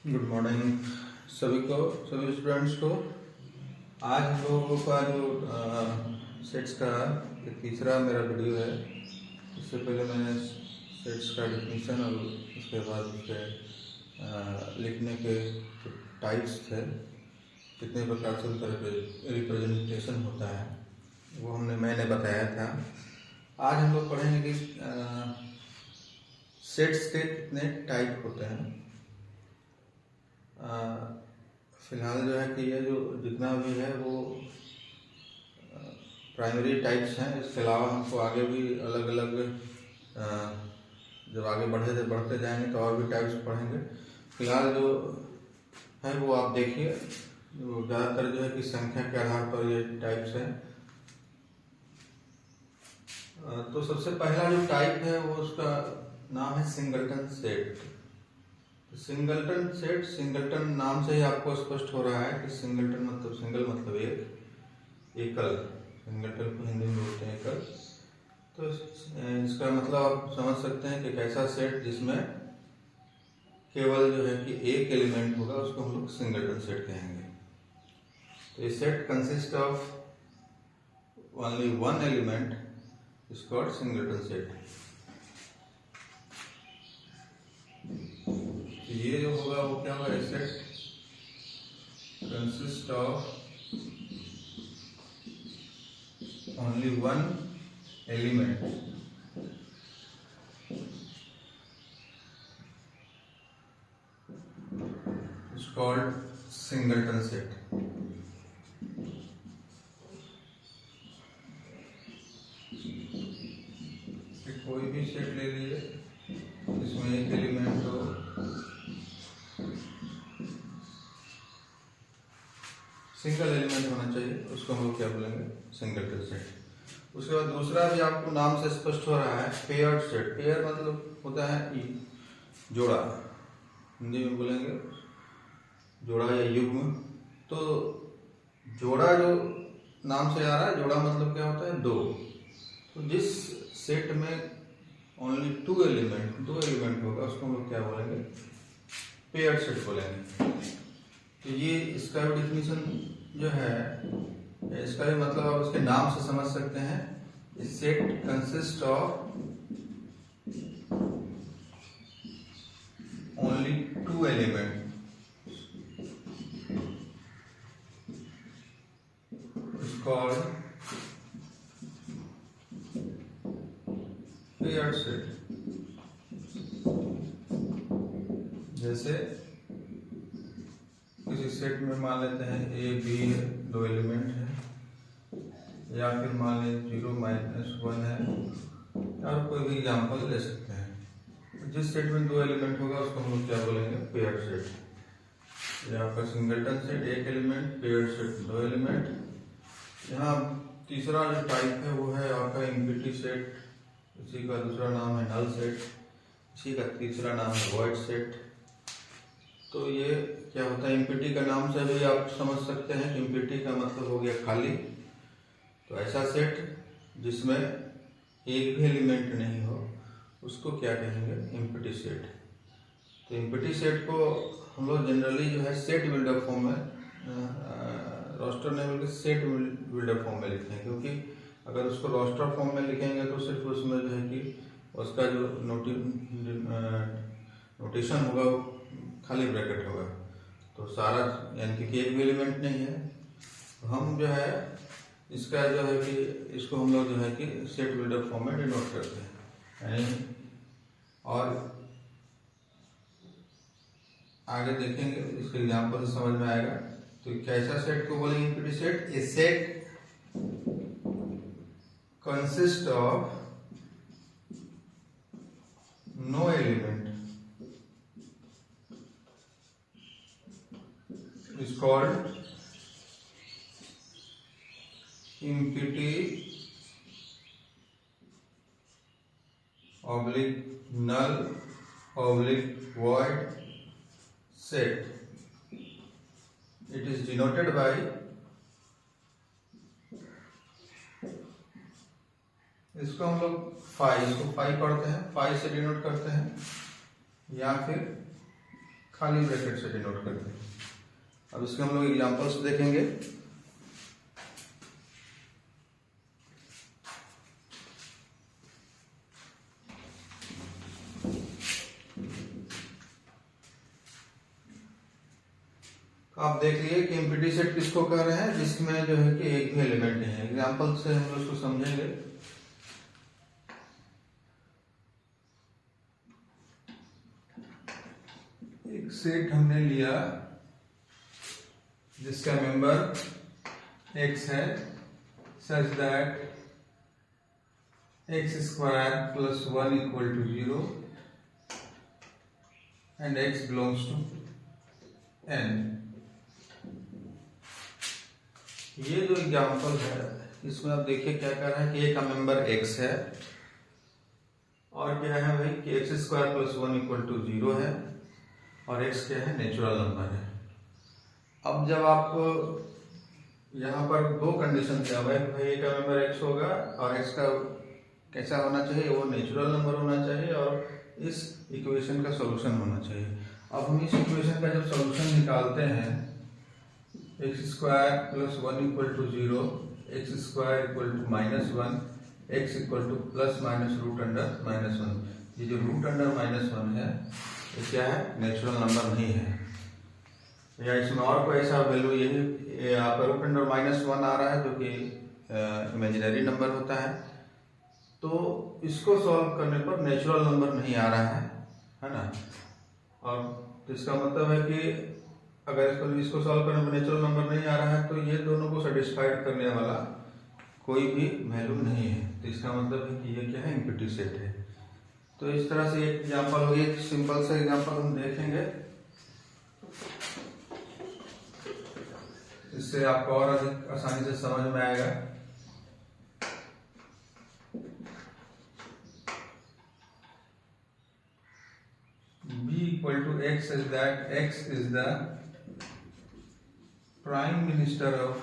Good morning सभी students को। आज हम लोगों का जो सेट्स का ये तीसरा मेरा वीडियो है। इससे पहले मैंने सेट्स का डेफिनेशन और उसके बाद उसके लिखने के जो टाइप्स थे, कितने प्रकार से उनका रिप्रेजेंटेशन होता है, वो मैंने बताया था। आज हम लोग पढ़ेंगे कि सेट्स के कितने टाइप होते हैं। फिलहाल जो है कि ये जो जितना भी है वो प्राइमरी टाइप्स हैं। इसके अलावा हमको आगे भी अलग अलग जब आगे बढ़ते जाएंगे तो और भी टाइप्स पढ़ेंगे। फिलहाल जो है वो आप देखिए, जो ज़्यादातर जो है कि संख्या के आधार पर ये टाइप्स हैं। तो सबसे पहला जो टाइप है वो उसका नाम है singleton set. Singleton set, singleton नाम से ही आपको स्पष्ट हो रहा है कि सिंगलटन मतलब सिंगल मतलब एकल। सिंगलटन को हिंदी में बोलते हैं एकल। तो इसका मतलब आप समझ सकते हैं कि एक ऐसा सेट जिसमें केवल जो है कि एक एलिमेंट होगा, उसको हम लोग सिंगलटन सेट कहेंगे। तो ये set consist of only one element is called singleton set. ये जो होगा वो क्या होगा, set consist of only one element is called singleton set. कोई भी सेट ले लीजिए जिसमें एक एलिमेंट हो, सिंगल एलिमेंट होना चाहिए, उसको हम लोग क्या बोलेंगे, सिंगलटन सेट। उसके बाद दूसरा भी आपको नाम से स्पष्ट हो रहा है, पेयर्ड सेट। पेयर मतलब होता है जोड़ा, हिंदी में बोलेंगे जोड़ा या युग्म। तो जोड़ा जो नाम से आ रहा है, जोड़ा मतलब क्या होता है, दो। तो जिस सेट में ओनली दो एलिमेंट होगा, उसको हम लोग क्या बोलेंगे, पेयर्ड सेट बोलेंगे। तो ये इसका भी डिफिनीशन जो है, इसका भी मतलब आप उसके नाम से समझ सकते हैं। Set consist of only two element is called paired set. जैसे किसी सेट में मान लेते हैं ए बी है, दो एलिमेंट है, या फिर मान लें 0 - 1 है, और कोई भी एग्जाम्पल ले सकते हैं। जिस सेट में दो एलिमेंट होगा उसको हम लोग क्या बोलेंगे, पेयर्ड सेट। ये आपका सिंगलटन सेट एक एलिमेंट, पेयर्ड सेट दो एलिमेंट। यहाँ तीसरा जो टाइप है वो है आपका एम्प्टी सेट। इसी का दूसरा नाम है नल सेट, इसी का तीसरा नाम है वॉइड सेट। तो ये क्या होता है, एम्प्टी का नाम से भी आप समझ सकते हैं कि एम्प्टी का मतलब हो गया खाली। तो ऐसा सेट जिसमें एक भी एलिमेंट नहीं हो, उसको क्या कहेंगे, एम्प्टी सेट। तो एम्प्टी सेट को हम लोग जनरली जो है सेट बिल्डर फॉर्म में, रोस्टर नहीं बल्कि सेट बिल्डर फॉर्म में लिखते हैं। क्योंकि अगर उसको रोस्टर फॉर्म में लिखेंगे तो सिर्फ उसमें जो है कि उसका जो नोटेशन होगा वो खाली ब्रैकेट होगा, तो सारा यानी कि एक भी एलिमेंट नहीं है। तो हम जो है इसका जो है कि इसको हम लोग जो है कि सेट बिल्डर फॉर्म में डिनोट करते हैं। यानी और आगे देखेंगे, इसके एग्जाम्पल से समझ में आएगा। तो कैसा सेट को बोलेंगे empty set, a set consist of no element is called empty / null / void set. It is denoted by इसको हम लोग फाई, इसको फाई पढ़ते हैं, फाई से डिनोट करते हैं, या फिर खाली ब्रैकेट से डिनोट करते हैं। अब इसके हम लोग एग्जांपल्स देखेंगे। आप देख लिए कि एम्प्टी सेट किसको कह रहे हैं, जिसमें जो है कि एक भी एलिमेंट नहीं है। एग्जांपल से हम लोग उसको समझेंगे। एक सेट हमने लिया जिसका मेंबर x है, such that x square plus 1 equal to 0 and x belongs to n। ये जो एग्जाम्पल है इसमें आप देखिए क्या कर रहा है कि a का मेंबर x है और क्या है भाई कि x square plus 1 equal to 0 है और x क्या है, नेचुरल नंबर है। अब जब आप यहाँ पर दो कंडीशन दिया हुआ है कि भाई a का मेंबर x होगा और x का कैसा होना चाहिए, वो नेचुरल नंबर होना चाहिए और इस इक्वेशन का सॉल्यूशन होना चाहिए। अब हम इस इक्वेशन का जब सॉल्यूशन निकालते हैं, x square plus 1 equal to 0, x square equal to -1, x equal to plus minus root under -1। ये जो रूट अंडर -1 है ये क्या है, नेचुरल नंबर नहीं है, या इसमें और कोई ऐसा वैल्यू, यही यहाँ पर रूट अंडर -1 आ रहा है जो कि इमेजिनरी नंबर होता है। तो इसको सॉल्व करने पर नेचुरल नंबर नहीं आ रहा है ना। और तो इसका मतलब है कि अगर इसको सॉल्व करने पर नेचुरल नंबर नहीं आ रहा है तो ये दोनों को सेटिस्फाइड करने वाला कोई भी वैल्यू नहीं है। तो इसका मतलब है कि ये क्या है, एम्प्टी सेट है। तो इस तरह से एक एग्जांपल हो, एक सिंपल सा एग्जांपल हम देखेंगे, इससे आपको और अधिक आसानी से समझ में आएगा। b equal to x is that x is the prime minister of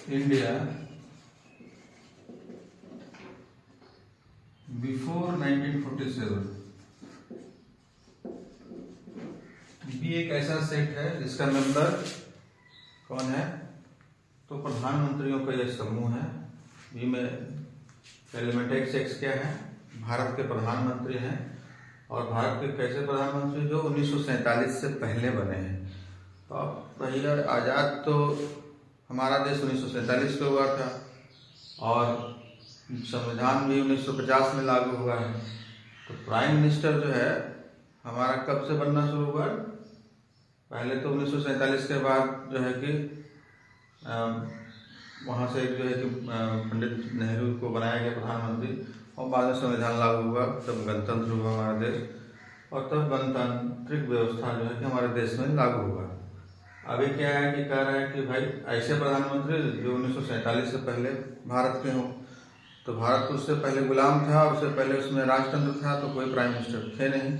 India before 1947। b एक ऐसा सेट है जिसका मेंबर कौन है, तो प्रधानमंत्रियों का यह समूह है। b में एलिमेंट x क्या है, भारत के प्रधानमंत्री हैं और भारत के कैसे प्रधानमंत्री, जो 1947 से पहले बने हैं। तो पहले आज़ाद तो हमारा देश 1947 में हुआ था और संविधान भी 1950 में लागू हुआ है। तो प्राइम मिनिस्टर जो है हमारा कब से बनना शुरू हुआ, पहले तो 1947 के बाद जो है कि वहाँ से जो है कि पंडित नेहरू को बनाया गया प्रधानमंत्री और बाद में संविधान लागू हुआ, तब गणतंत्र हुआ हमारा देश और तब गणतांत्रिक व्यवस्था जो है कि हमारे देश में लागू हुआ। अभी क्या है कि कह रहा है कि भाई ऐसे प्रधानमंत्री जो 1947 से पहले भारत के हों। तो भारत तो उससे पहले गुलाम था और उससे पहले उसमें राजतंत्र था, तो कोई प्राइम मिनिस्टर थे नहीं।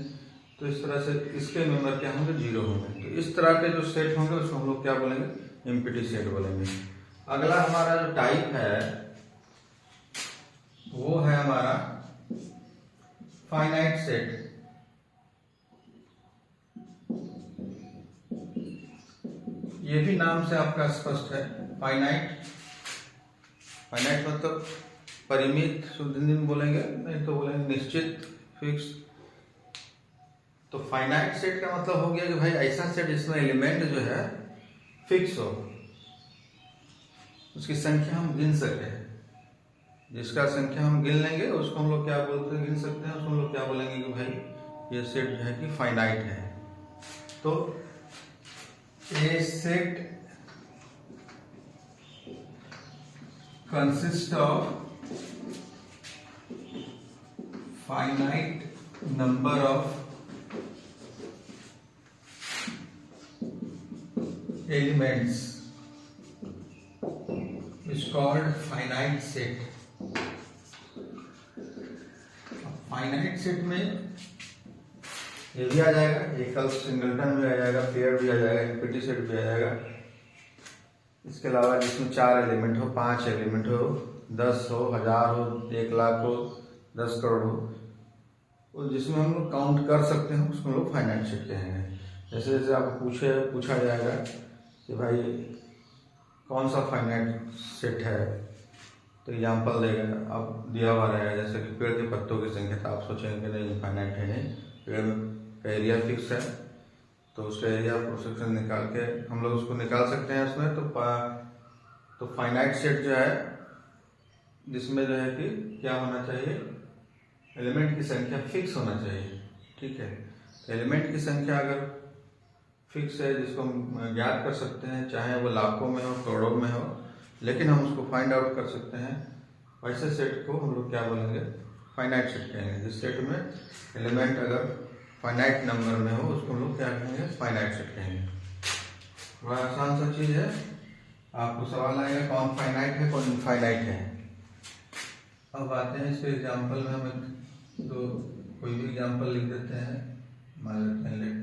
तो इस तरह से इसके मेंबर क्या होंगे, 0 होंगे। तो इस तरह के जो सेट होंगे उसको हम लोग क्या बोलेंगे, एम्प्टी सेट बोलेंगे। अगला हमारा जो टाइप है वो है हमारा फाइनाइट सेट। ये भी नाम से आपका स्पष्ट है, फाइनाइट। फाइनाइट मतलब परिमित, शुद्ध हिंदी में बोलेंगे, नहीं तो बोलेंगे निश्चित, फिक्स। तो फाइनाइट सेट का मतलब हो गया कि भाई ऐसा सेट जिसमें एलिमेंट जो है फिक्स हो, उसकी संख्या हम गिन सकते हैं। जिसका संख्या हम गिन लेंगे उसको हम लोग क्या बोलते हैं, गिन सकते हैं, उसको हम लोग क्या बोलेंगे कि भाई ये सेट जो है कि फाइनाइट है। तो a set consist of finite number of elements is called finite set। Finite set में ये भी आ जाएगा, एकल सिंगलटन भी आ जाएगा, पेयर भी आ जाएगा, एम्प्टी सेट भी आ जाएगा। इसके अलावा जिसमें 4 एलिमेंट हो, 5 एलिमेंट हो, 10 हो, 1000 हो, 1 लाख हो, 10 करोड़ हो, और जिसमें हम लोग काउंट कर सकते हैं उसको हम लोग फाइनाइट सेट कहेंगे। जैसे जैसे आपको पूछा जाएगा कि भाई कौन सा फाइनाइट सेट है, तो एग्जाम्पल देगा, अब दिया हुआ रहेगा जैसे कि पेड़ के पत्तों की संख्या, तो आप सोचेंगे कि नहीं फाइनाइट है, नहीं, पेड़ का एरिया फिक्स है, तो उसका एरिया प्रोसेक्शन निकाल के हम लोग उसको निकाल सकते हैं उसमें। तो फाइनाइट सेट जो है जिसमें जो है कि क्या होना चाहिए, एलिमेंट की संख्या फिक्स होना चाहिए, ठीक है। तो एलिमेंट की संख्या अगर फिक्स है जिसको हम ज्ञात कर सकते हैं, चाहे वो लाखों में हो करोड़ों में हो, लेकिन हम उसको फाइंड आउट कर सकते हैं, वैसे सेट को हम लोग क्या बोलेंगे, फाइनाइट सेट कहेंगे। जिस सेट में एलिमेंट अगर फाइनाइट नंबर में हो उसको हम लोग क्या कहेंगे, फाइनाइट सेट कहेंगे। बड़ा आसान सा चीज है। आपको सवाल आएगा कौन फाइनाइट है कौन इनफाइनाइट है। अब आते हैं इसके एग्जाम्पल में, हम कोई भी एग्जाम्पल लिख देते हैं। मान लेते हैं let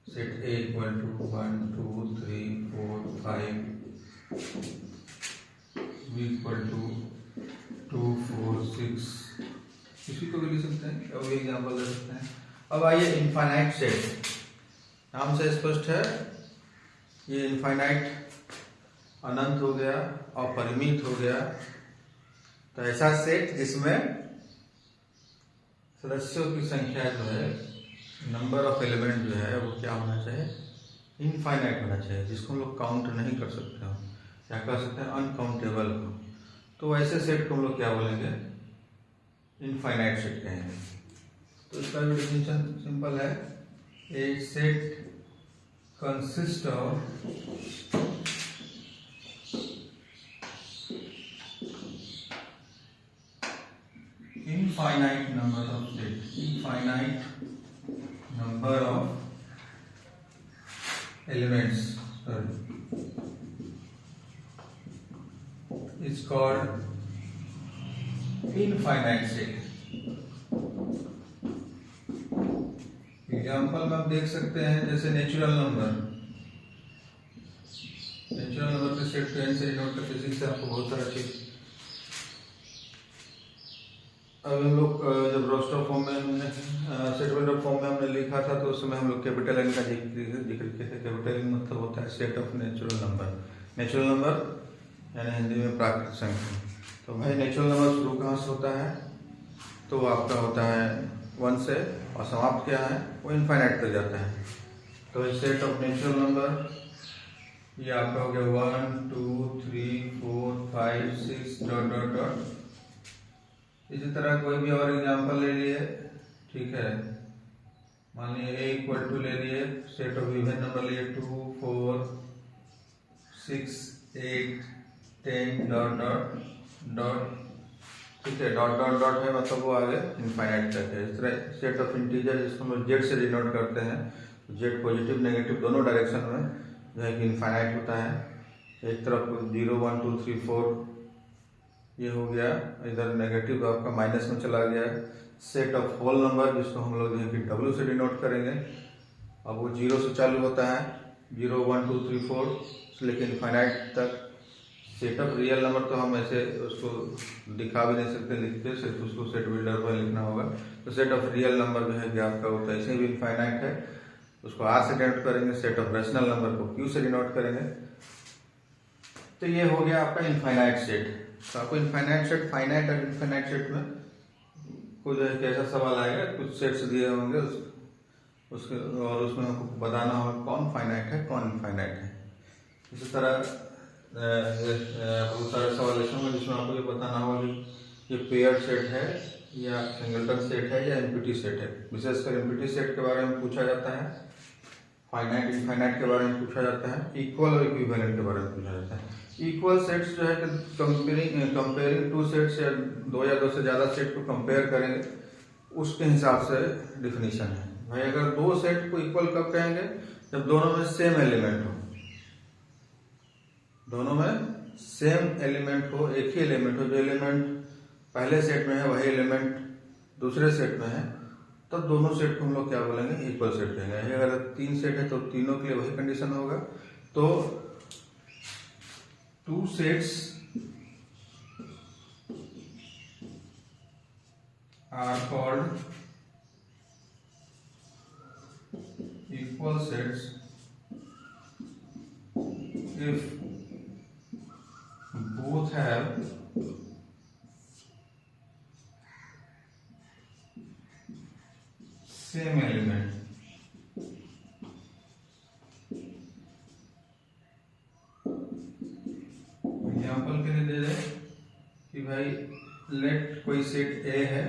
set A equal to 1 2 3 4 5, B equal to 2 4 6, किसी को भी लिख सकते हैं, कोई एग्जाम्पल दे सकते हैं। अब आइए इनफाइनाइट सेट, नाम से स्पष्ट है ये इनफाइनाइट अनंत हो गया, अपरिमित हो गया। तो ऐसा सेट जिसमें सदस्यों की संख्या जो है, नंबर ऑफ एलिमेंट जो है वो क्या होना चाहिए, इनफाइनाइट होना चाहिए, जिसको हम लोग काउंट नहीं कर सकते हो, क्या कर सकते हैं, अनकाउंटेबल हो। तो ऐसे सेट को हम लोग क्या बोलेंगे, इनफाइनाइट सेट कहेंगे। तो इसका भी डेफिनेशन सिंपल है, a set consist of infinite number of set, infinite number of elements, is called infinite set। Example में आप देख सकते हैं जैसे नेचुरल नंबर के सेट को से नोट करते, इसी से आपको बहुत सारा चीज। अब हम लोग जब रोस्टर फॉर्म में हमने सेट फॉर्म में हमने लिखा था, तो उस समय हम लोग कैपिटल एन का जिक्र किए थे। कैपिटल एन मतलब होता है सेट ऑफ नेचुरल नंबर यानी हिंदी में प्राकृतिक संख्या। तो भाई नेचुरल नंबर शुरू कहाँ से होता है, तो आपका होता है 1 से, और समाप्त क्या है, वो इनफाइनाइट तक जाता है। तो सेट ऑफ नेचुरल नंबर ये आपका हो गया 1 2 3 4 5 6 डॉट डॉट डॉट। इसी तरह कोई भी और एग्जांपल ले लिए, ठीक है, मान लीजिए A इक्वल टू ले लिए, सेट ऑफ इवन नंबर लिए 2 4 6 8 10 डॉट डॉट डॉट, ठीक है, डॉट डॉट डॉट है मतलब वो आगे इनफाइनाइट तक है। इस तरह सेट ऑफ इंटीजर जिसको हम जेड से डिनोट करते हैं, जेड पॉजिटिव नेगेटिव दोनों डायरेक्शन में जो है कि इनफाइनाइट होता है। एक तरफ 0 1 2 3 4 ये हो गया, इधर नेगेटिव आपका माइनस में चला गया। सेट ऑफ होल नंबर जिसको हम लोग जो है कि डब्ल्यू से डिनोट करेंगे, अब वो 0 से चालू होता है, 0 1 2 3 4 लेकिन इनफाइनाइट तक। सेट ऑफ रियल नंबर तो हम ऐसे उसको दिखा भी नहीं सकते लिख के, सिर्फ उसको सेट बिल्डर पर लिखना होगा। तो सेट ऑफ रियल नंबर जो है कि आपका होता है, ऐसे भी इनफाइनाइट है, उसको आर से डिनोट करेंगे। सेट ऑफ रैशनल नंबर को क्यू से डिनोट करेंगे। तो ये हो गया आपका इनफाइनाइट सेट। तो आपको इनफाइनाइट सेट, फाइनाइट और इनफाइनाइट सेट में कुछ कैसा सवाल आएगा, कुछ सेट्स दिए होंगे उसके, और उसमें आपको बताना होगा कौन फाइनाइट है कौन इनफाइनाइट है। इसी तरह बहुत सारे सवाल ऐसे होंगे जिसमें आपको ये बताना होगा कि ये पेयर सेट है या सिंगलटन सेट है या एम्प्टी सेट है। विशेषकर एम्प्टी सेट के बारे में पूछा जाता है, फाइनाइट इनफाइनाइट के बारे में पूछा जाता है, इक्वल और इक्विवेलेंट के बारे में पूछा जाता है। इक्वल सेट्स जो है कि कंपेयरिंग टू सेट्स या दो से ज्यादा सेट को कंपेयर करेंगे, उसके हिसाब से डिफिनीशन है। भाई अगर दो सेट को इक्वल कब कहेंगे, जब दोनों में सेम एलिमेंट हो, दोनों में सेम एलिमेंट हो, एक ही एलिमेंट हो, जो एलिमेंट पहले सेट में है वही एलिमेंट दूसरे सेट में है, तब दोनों सेट को हम लोग क्या बोलेंगे, इक्वल सेट कहेंगे। अगर 3 सेट है तो तीनों के लिए वही कंडीशन होगा। तो 2 sets are called equal sets if both have same element. Example के लिए दे रहे कि भाई लेट कोई सेट ए है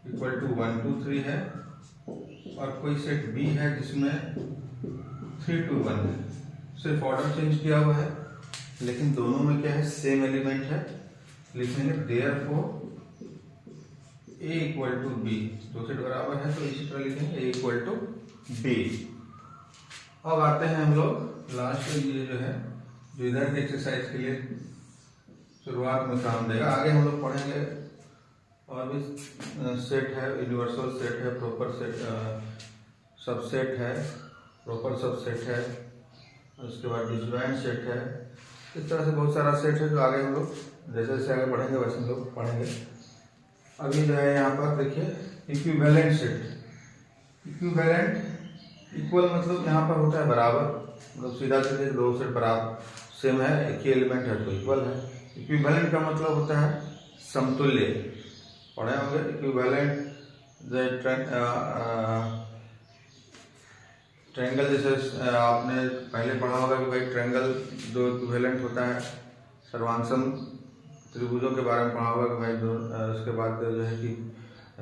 इक्वल टू 1 2 3 है और कोई सेट बी है जिसमें 3 2 1 है। सिर्फ ऑर्डर चेंज किया हुआ है लेकिन दोनों में क्या है, सेम एलिमेंट है। लिखेंगे therefore A equal to B, दो सेट बराबर है तो इसी तरह लिखेंगे ए इक्वल टू बी। अब आते हैं हम लोग लास्ट में, ये जो है जो इधर के एक्सरसाइज के लिए शुरुआत में काम देगा। आगे हम लोग पढ़ेंगे और भी सेट है, यूनिवर्सल सेट है, प्रॉपर सेट, सबसेट है, प्रॉपर सबसेट है, उसके बाद डिसजॉइंट सेट है। इस तरह से बहुत सारा सेट है जो आगे हम लोग जैसे जैसे आगे बढ़ेंगे वैसे हम लोग पढ़ेंगे। अभी जो है यहाँ पर देखिए इक्विवेलेंट सेट। इक्विवेलेंट इक्वल मतलब यहाँ पर होता है बराबर, मतलब सीधा सीधे दो सेट बराबर सेम है, एक ही एलिमेंट है तो इक्वल है। इक्विवेलेंट का मतलब होता है समतुल्य। पढ़े होंगे इक्विवेलेंट ट्रायंगल, जैसे आपने पहले पढ़ा होगा कि भाई ट्रायंगल जो इक्विवेलेंट होता है, सर्वांगसम त्रिभुजों के बारे में पढ़ा होगा कि भाई जो उसके बाद जो है कि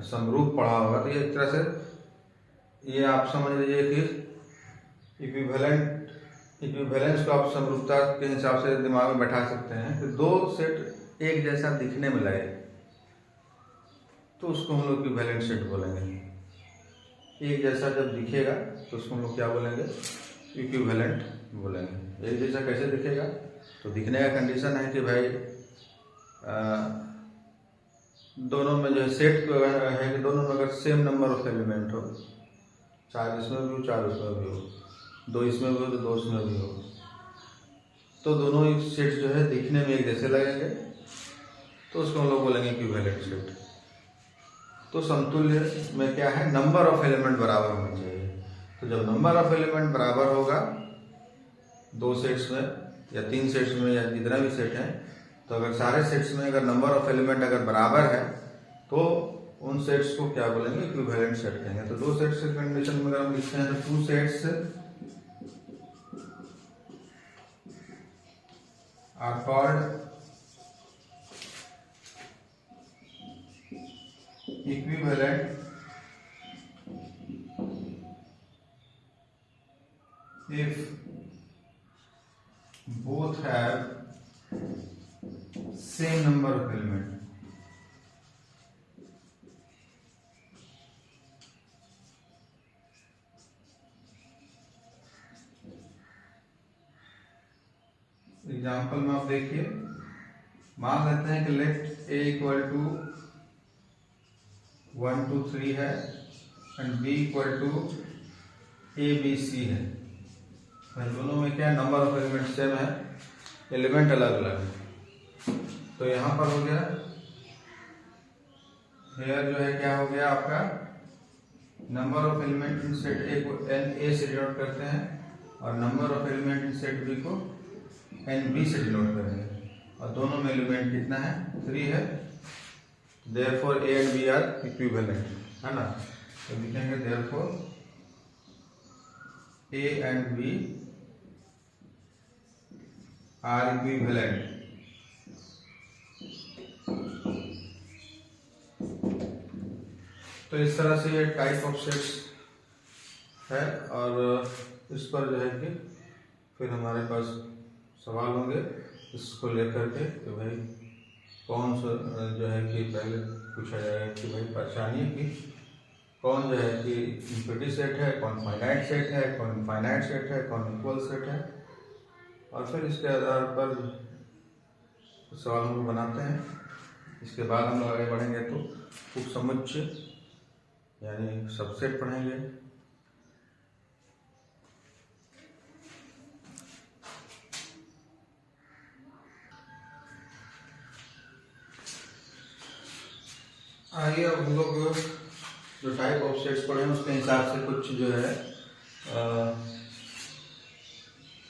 समरूप पढ़ा होगा। तो ये एक तरह से ये आप समझ लीजिए कि इक्विवेलेंस को आप समरूपता के हिसाब से दिमाग में बैठा सकते हैं कि दो सेट एक जैसा दिखने में लगे तो उसको हम लोग इक्विवेलेंट सेट बोलेंगे। एक जैसा जब दिखेगा तो उसको हम लोग क्या बोलेंगे, इक्विवेलेंट बोलेंगे। एक जैसा कैसे दिखेगा, तो दिखने का कंडीशन है कि भाई दोनों में जो है सेट है कि दोनों में अगर सेम नंबर ऑफ एलिमेंट हो, चार इसमें भी हो चार उसमें भी हो, दो इसमें भी हो तो दो इसमें भी हो, तो दोनों ही सेट जो है दिखने में एक जैसे लगेंगे तो उसको हम लोग बोलेंगे इक्विवेलेंट सेट। तो समतुल्य में क्या है, नंबर ऑफ एलिमेंट बराबर होना चाहिए। तो जब नंबर ऑफ एलिमेंट बराबर होगा दो सेट्स में या तीन सेट्स में या जितना भी सेट है, तो अगर सारे सेट्स में अगर नंबर ऑफ एलिमेंट अगर बराबर है तो उन सेट्स को क्या बोलेंगे, इक्विवेलेंट सेट कहेंगे। तो दो सेट्स के कंडीशन में अगर हम लिखते हैं तो two sets are called equivalent if both have same number of element। Example में आप देखिए, मान लेते हैं कि लेट ए इक्वल टू 1 2 3 है and B equal to A B C है। दोनों में क्या नंबर ऑफ एलिमेंट सेम है, एलिमेंट अलग अलग है। तो यहां पर हो गया, हेयर जो है क्या हो गया आपका, number of element in set A को एन ए से डिनोट करते हैं और number of element in set B को एन बी से डिनोट करेंगे। और दोनों में एलिमेंट कितना है, 3 है। Therefore A and B are equivalent, है ना। तो लिखेंगे therefore A and B are equivalent. तो इस तरह से ये टाइप ऑफ सेट्स है और इस पर जो है कि फिर हमारे पास सवाल होंगे इसको लेकर के कि भाई कौन सा जो है कि पहले पूछा जाएगा कि भाई पहचानिए कि कौन जो है कि इन्फिनिटी सेट है, कौन फाइनाइट सेट है, कौन इनफाइनाइट सेट है, कौन इक्वल सेट है। और फिर इसके आधार पर सवाल हम लोग बनाते हैं। इसके बाद हम लोग आगे बढ़ेंगे तो उपसमुच्चय यानी सबसेट पढ़ेंगे। आइए अब हम लोग जो टाइप ऑफ सेट्स पढ़े उसके हिसाब से कुछ जो है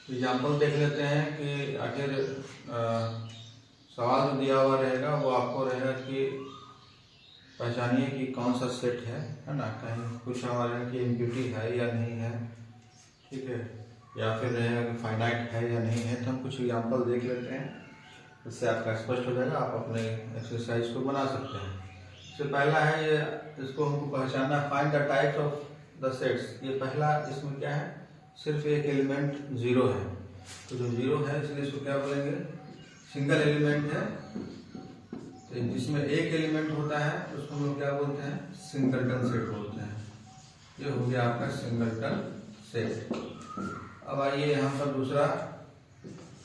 एग्जाम्पल देख लेते हैं कि आखिर सवाल जो दिया हुआ रहेगा वो आपको रहेगा कि पहचानिए कि कौन सा सेट है ना। कहीं कुछ हमारे कि एम्प्टी है या नहीं है, ठीक है, या फिर रहेगा कि फाइनाइट है या नहीं है। तो हम कुछ एग्जाम्पल देख लेते हैं, इससे आपका स्पष्ट हो जाएगा, आप अपने एक्सरसाइज को बना सकते हैं। इससे पहला है ये, इसको हमको पहचानना, find the types of the sets. ये पहला, इसमें क्या है, सिर्फ एक एलिमेंट जीरो है, तो जो जीरो है इसलिए इसको क्या बोलेंगे, सिंगल एलिमेंट है। तो जिसमें एक एलिमेंट होता है उसको हम लोग क्या बोलते हैं, सिंगलटन सेट बोलते हैं। ये हो गया आपका सिंगलटन सेट। अब आइए यहाँ पर दूसरा,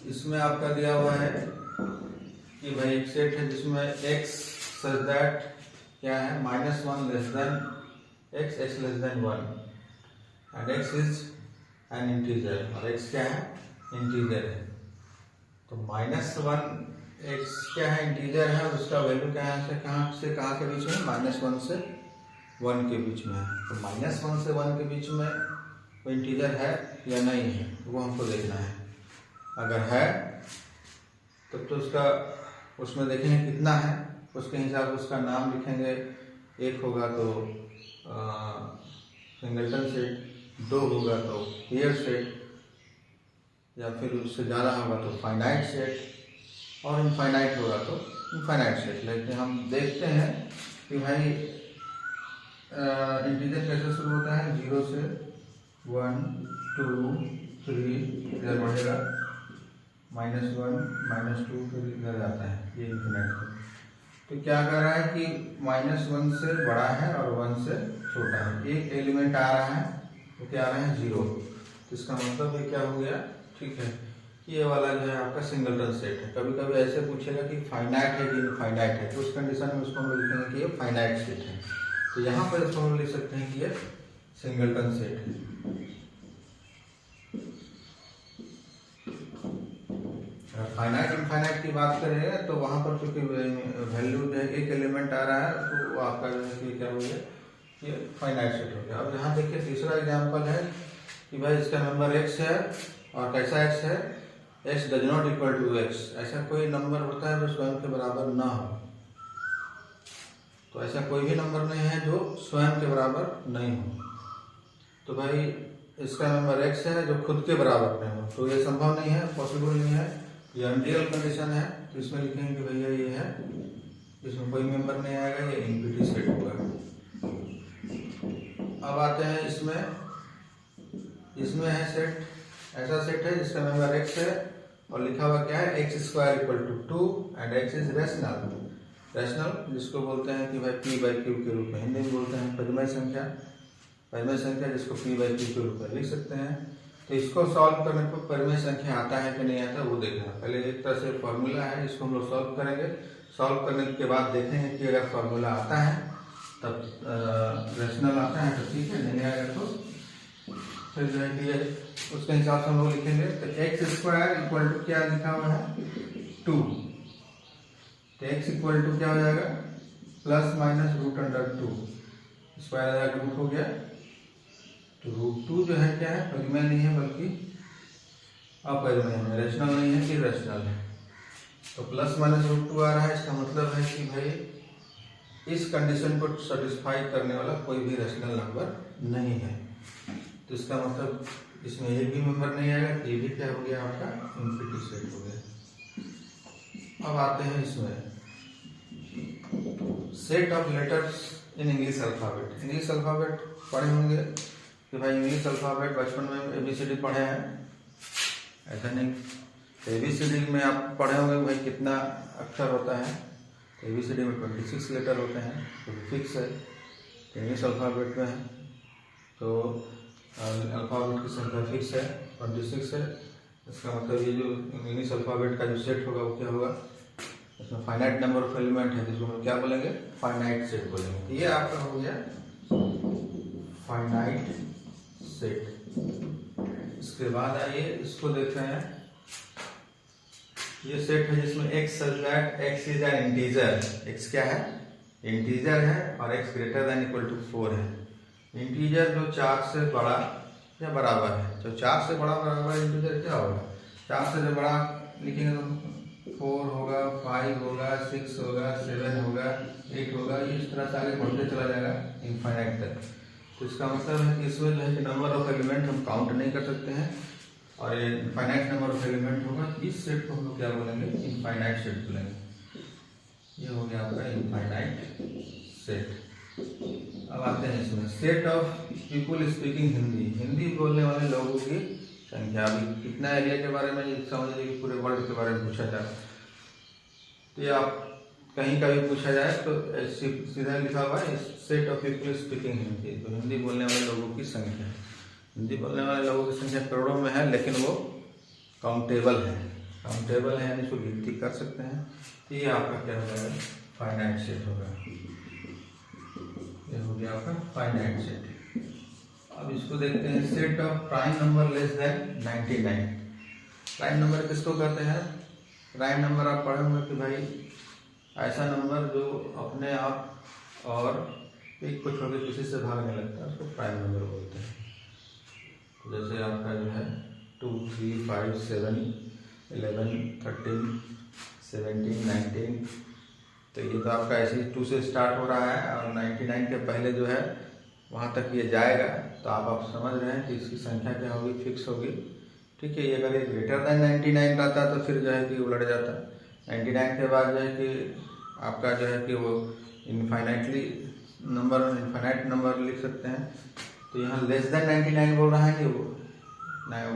इसमें आपका दिया हुआ है कि भाई एक सेट है जिसमें x सच दैट क्या है, -1 less than x, x less than 1 and x is an integer, और x क्या है, इंटीजर है। तो -1 x क्या है, इंटीजर है, और उसका वैल्यू क्या है, कहाँ के बीच में, -1 से 1 के बीच में है। तो -1 से 1 के बीच में वो इंटीजर है या नहीं है, वो हमको देखना है। अगर है तब तो उसका, उसमें देखेंगे कितना है, उसके हिसाब से उसका नाम लिखेंगे। एक होगा तो सिंगलटन सेट, 2 होगा तो पेयर सेट, या फिर उससे ज़्यादा होगा तो फाइनाइट सेट, और इनफाइनाइट होगा तो इनफाइनाइट सेट। लेकिन हम देखते हैं कि भाई इंटीजर कैसे शुरू होता है, 0 से 1 2 3 इधर बढ़ेगा, -1 -2 फिर इधर जाता है, ये इन्फिनिट है। तो क्या कर रहा है कि -1 से बड़ा है और 1 से छोटा है, एक एलिमेंट आ रहा है, तो क्या आ रहा है, 0। तो इसका मतलब ये क्या हो गया, ठीक है, ये वाला जो है आपका सिंगलटन सेट है। कभी कभी ऐसे पूछेगा कि फाइनाइट है कि इनफाइनाइट है, तो उस कंडीशन में उसको हम लिखेंगे कि ये फाइनाइट सेट है। तो यहाँ पर इसको हम लिख सकते हैं कि ये सिंगलटन सेट है। फाइनाइट इनफाइनाइट की बात करेंगे तो वहां पर क्योंकि वैल्यू जो है एक एलिमेंट आ रहा है, तो वो आपका जो है क्या हो गया, ये फाइनाइट सेट हो गया। अब यहाँ देखिए तीसरा एग्जांपल है कि भाई इसका नंबर x है, और कैसा x है, x does not equal to x। ऐसा कोई नंबर होता है जो स्वयं के बराबर ना हो, तो ऐसा कोई भी नंबर नहीं है जो स्वयं के बराबर नहीं हो। तो भाई इसका नंबर x है जो खुद के बराबर नहीं हो, तो ये संभव नहीं है, पॉसिबल नहीं है, ये अनरियल कंडीशन है। तो इसमें लिखेंगे कि भैया ये है, इसमें कोई मेंबर नहीं आएगा, ये एम्प्टी सेट होगा। अब आते हैं इसमें है सेट, ऐसा सेट है जिसका नंबर x है और लिखा हुआ क्या है, x² = 2 and x is rational. Rational जिसको बोलते हैं कि भाई p/q के रूप में, हिंदी में बोलते हैं परिमेय संख्या जिसको p/q के रूप में लिख सकते हैं। तो इसको सॉल्व करने पर परिमेय संख्या आता है कि नहीं आता वो देखना। पहले एक तरह से फॉर्मूला है, इसको हम लोग सॉल्व करेंगे। सॉल्व करने के बाद देखेंगे कि अगर फॉर्मूला आता है तब रैशनल आता है तो ठीक है, नहीं आएगा तो फिर जो है कि उसके हिसाब से हम लोग लिखेंगे। तो x² क्या लिखा हुआ है, 2। तो x क्या हो जाएगा, ±√2 स्क्वायर रूट हो गया। तो √2 जो है क्या है, परिमेय नहीं है बल्कि अपरिमेय है, रैशनल नहीं है कि रैशनल है। तो ±√2 आ रहा है, इसका मतलब है कि भाई इस कंडीशन को सेटिस्फाई करने वाला कोई भी रैशनल नंबर नहीं है। तो इसका मतलब इसमें एक भी मेंबर नहीं आएगा, ये भी क्या हो गया, आपका एम्प्टी सेट हो गया। अब आते हैं इसमें set of letters in English alphabet. English alphabet पढ़े होंगे कि भाई इंग्लिश अल्फाबेट बचपन में ABCD पढ़े हैं, ऐसा नहीं। ABCD में आप पढ़े होंगे भाई कितना अक्षर होता है। तो ABCD में 26 लेटर होते हैं, तो फिक्स है। इंग्लिश अल्फाबेट में है तो अल्फाबेट की संख्या फिक्स है, 26 है। इसका मतलब ये जो इंग्लिश अल्फाबेट का जो सेट होगा वो क्या होगा, इसमें फाइनाइट नंबर ऑफ एलिमेंट है, जिसको हम क्या बोलेंगे, फाइनाइट सेट बोलेंगे। तो ये आपका हो गया फाइनाइट सेट। इसके बाद आइए इसको देख रहे हैं, ये सेट है जिसमें x such that x is an integer. x क्या है, इंटीजर है, और x > 4 है। इंटीजर जो 4 से बड़ा या बराबर है। तो 4 से बड़ा बराबर इंटीजर क्या होगा? 4 से जब बड़ा लिखेंगे तो 4 होगा, 5 होगा, 6 होगा, 7 होगा, 8 होगा, इस तरह से आगे बढ़ते चला जाएगा इनफाइनाइट तक। तो इसका मतलब है कि इसमें जो है कि नंबर ऑफ एलिमेंट हम काउंट नहीं कर सकते हैं और ये इनफाइनाइट नंबर ऑफ एलिमेंट होगा। इस सेट को हम लोग क्या बोलेंगे? इनफाइनाइट सेट बोलेंगे। ये हो गया आपका इनफाइनाइट सेट। अब आते हैं इसमें set of people speaking Hindi. Hindi बोलने वाले लोगों की संख्या। अभी कितना एरिया के बारे में समझ लीजिए कि पूरे वर्ल्ड के बारे में पूछा जाए तो ये आप कहीं का भी पूछा जाए तो सीधा लिखा हुआ है set of people speaking Hindi. तो हिंदी बोलने वाले लोगों की संख्या। हिंदी बोलने वाले लोगों की संख्या करोड़ों में है, लेकिन वो काउंटेबल है। काउंटेबल है यानी इसको गिनती कर सकते हैं। तो ये आपका क्या होगा? फाइनाइट सेट होगा। ये हो गया आपका फाइनाइट सेट। अब इसको देखते हैं set of prime number less than 99। Prime number किसको कहते हैं? प्राइम नंबर आप पढ़े होंगे कि भाई ऐसा नंबर जो अपने आप और एक को छोड़ के किसी से भागने लगता है उसको प्राइम नंबर बोलते हैं। तो जैसे आपका जो है 2, 3, 5, 7, 11, 13, 17, 19। तो ये तो आपका ऐसे ही 2 से स्टार्ट हो रहा है और 99 के पहले जो है वहाँ तक ये जाएगा। तो आप समझ रहे हैं कि इसकी संख्या क्या होगी? फिक्स होगी। ठीक है। ये अगर ये ग्रेटर देन 99 रहता तो फिर जो है कि उलट जाता। 99 के बाद जो है कि आपका जो है कि वो इनफाइनाइट नंबर लिख सकते हैं। तो यहाँ लेस देन 99 बोल रहा है कि वो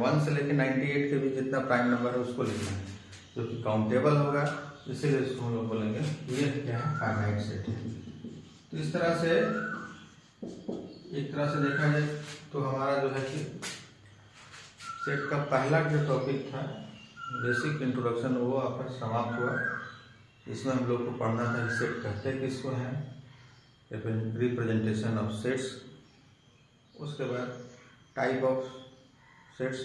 1 से लेकर 98 के बीच जितना प्राइम नंबर है उसको लिखना है जो कि काउंटेबल होगा। इसीलिए इसको हम लोग बोलेंगे ये क्या है? फाइनाइट सेट है। तो इस तरह से एक तरह से देखा जाए तो हमारा जो है कि सेट का पहला जो टॉपिक था बेसिक इंट्रोडक्शन वो आपका समाप्त हुआ। इसमें हम लोग को पढ़ना था सेट कहते किसको हैं, रिप्रेजेंटेशन ऑफ सेट्स, उसके बाद टाइप ऑफ सेट्स।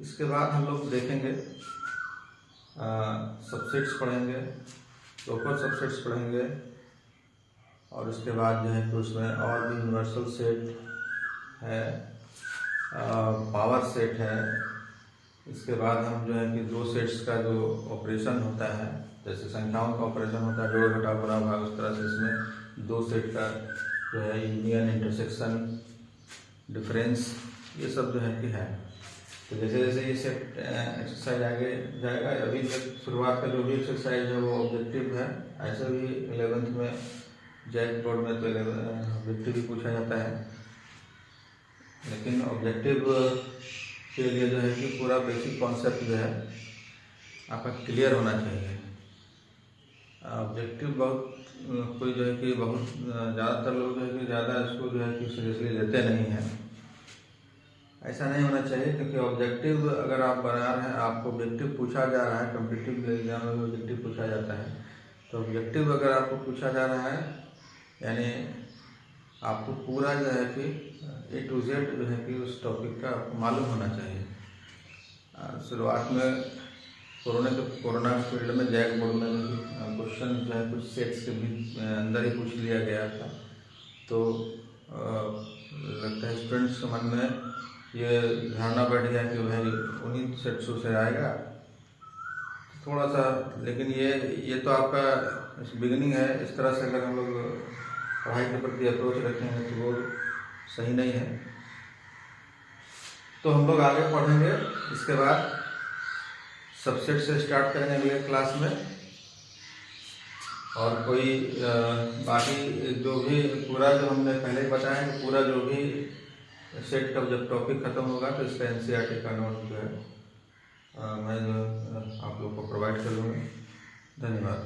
इसके बाद हम लोग देखेंगे सबसेट्स पढ़ेंगे, लोकल सबसेट्स पढ़ेंगे और उसके बाद जो है कि उसमें और भी यूनिवर्सल सेट है, पावर सेट है। इसके बाद हम जो है कि 2 सेट्स का जो ऑपरेशन होता है, जैसे संख्याओं का ऑपरेशन होता है जोड़ घटा गुणा भाग, उस तरह से इसमें 2 सेट का जो है यूनियन, इंटरसेक्शन, डिफरेंस, ये सब जो है कि है। तो जैसे जैसे ये सेट एक्सरसाइज आगे जाएगा, अभी शुरुआत का जो भी एक्सरसाइज है वो ऑब्जेक्टिव है। ऐसे भी 11th में जैक बोर्ड में तो ऑब्जेक्टिव भी पूछा जाता है, लेकिन ऑब्जेक्टिव के लिए जो है कि पूरा बेसिक कॉन्सेप्ट जो है आपका क्लियर होना चाहिए। ऑब्जेक्टिव बहुत कोई जो है कि बहुत ज़्यादातर लोग जो है कि ज़्यादा इसको जो है कि सीरियसली लेते नहीं हैं। ऐसा नहीं होना चाहिए, क्योंकि ऑब्जेक्टिव अगर आप बना रहे हैं, आपको ऑब्जेक्टिव पूछा जा रहा है, कॉम्पिटिटिव एग्जाम में ऑब्जेक्टिव पूछा जाता है, तो ऑब्जेक्टिव अगर आपको पूछा जा रहा है यानी आपको पूरा जो है कि A to Z जो है कि उस टॉपिक का मालूम होना चाहिए। शुरुआत में कोरोना फील्ड में जैक बोर्ड में क्वेश्चन जो है कुछ सेट्स के भी अंदर ही पूछ लिया गया था, तो लगता है स्टूडेंट्स के मन में ये धारणा बैठ गया कि भाई उन्हीं सेट्सों से आएगा थोड़ा सा। लेकिन ये तो आपका बिगिनिंग है। इस तरह से अगर हम लोग पढ़ाई के प्रति अप्रोच रखेंगे तो वो सही नहीं है। तो हम लोग आगे पढ़ेंगे, इसके बाद सबसेट से स्टार्ट करेंगे अगले क्लास में। और कोई बाकी जो भी पूरा जो हमने पहले ही बताया कि पूरा जो भी सेट का जब टॉपिक खत्म होगा तो इसका NCERT का नोट जो है मैं जो आप लोग को प्रोवाइड कर दूँगा। धन्यवाद।